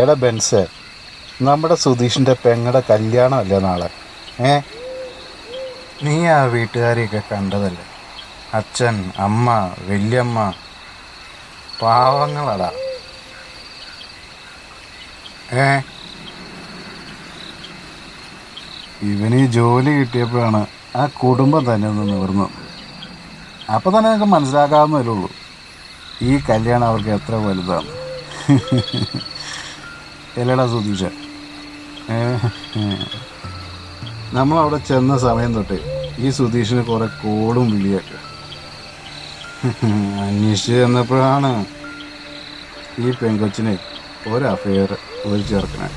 എടാ ബെൻസേ, നമ്മുടെ സുധീഷിൻ്റെ പെങ്ങളുടെ കല്യാണമല്ലേ നാളെ? നീ ആ വീട്ടുകാരെയൊക്കെ കണ്ടതല്ലേ? അച്ഛൻ, അമ്മ, വല്യമ്മ, പാവങ്ങളടാ. ഇവന് ഈ ജോലി കിട്ടിയപ്പോഴാണ് ആ കുടുംബം തന്നെ ഒന്ന് നിവർന്നു. അപ്പോൾ തന്നെ നിങ്ങൾക്ക് മനസ്സിലാക്കാവുന്നതേ ഉള്ളൂ ഈ കല്യാണം അവർക്ക് എത്ര വലുതാണ്. എല്ലടാ സുധീഷ, നമ്മളവിടെ ചെന്ന സമയം തൊട്ട് ഈ സുധീഷിന് കുറേ കോളും വിളിയൊക്കെ. അന്വേഷിച്ച് ചെന്നപ്പോഴാണ് ഈ പെങ്കൊച്ചിനെ ഒരു അഫെയർ ഒരു ചെറുക്കനായി.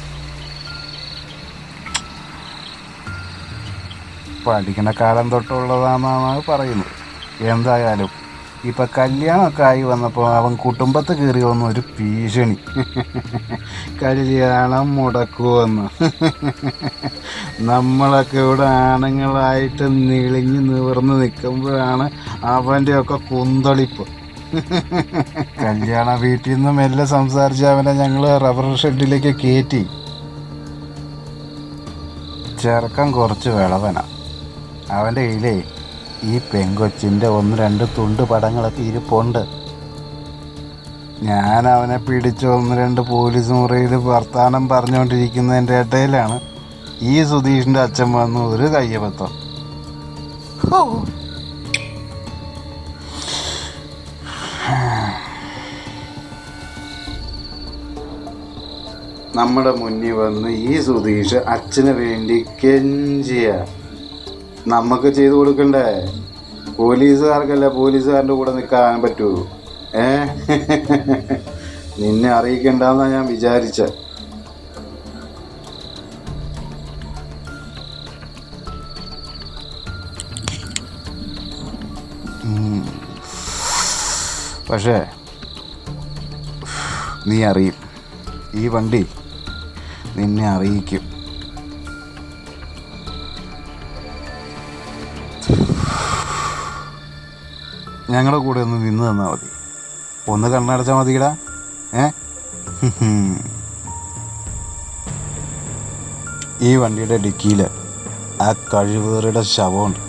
പഠിക്കുന്ന കാലം തൊട്ടുള്ളതാണെന്നാണ് പറയുന്നത്. എന്തായാലും ഇപ്പം കല്യാണമൊക്കെ ആയി വന്നപ്പോൾ അവൻ കുടുംബത്ത് കയറി വന്ന ഒരു ഭീഷണി, കല്യാണം മുടക്കുമെന്ന്. നമ്മളൊക്കെ ഇവിടെ ആണുങ്ങളായിട്ട് നെളിഞ്ഞ് നിവർന്ന് നിൽക്കുമ്പോഴാണ് അവൻ്റെയൊക്കെ കുന്തളിപ്പ്. കല്യാണ വീട്ടിൽ നിന്ന് മെല്ലെ സംസാരിച്ച് അവനെ ഞങ്ങൾ റബ്ബർ ഷെഡിലേക്ക് കയറ്റി. ചെറുക്കം കുറച്ച് വിളവനാ. അവൻ്റെ കയ്യിലേ ഈ പെങ്കൊച്ചിൻ്റെ 1-2 തുണ്ട് പടങ്ങളൊക്കെ ഇരിപ്പുണ്ട്. ഞാൻ അവനെ പിടിച്ച് 1-2 പോലീസ് മുറിയിൽ വർത്താനം പറഞ്ഞുകൊണ്ടിരിക്കുന്നതിൻ്റെ ഇടയിലാണ് ഈ സുധീഷിൻ്റെ അച്ഛൻ വന്ന് ഒരു കയ്യബദ്ധം. നമ്മുടെ മുന്നിൽ വന്ന് ഈ സുധീഷ് അച്ഛന് വേണ്ടി കെഞ്ചിയ നമുക്ക് ചെയ്തു കൊടുക്കണ്ടേ? പോലീസുകാർക്കല്ല പോലീസുകാരൻ്റെ കൂടെ നിൽക്കാൻ പറ്റൂ? നിന്നെ അറിയിക്കണ്ടെന്നാണ് ഞാൻ വിചാരിച്ച. പക്ഷേ നീ അറിയും, ഈ വണ്ടി നിന്നെ അറിയിക്കും. ഞങ്ങളുടെ കൂടെ ഒന്ന് നിന്ന് തന്നാൽ മതി. ഒന്ന് കണ്ണടച്ചാൽ മതിടാ. ഈ വണ്ടിയുടെ ഡിക്കിയിൽ ആ കഴിവേറിയുടെ ശവമുണ്ട്.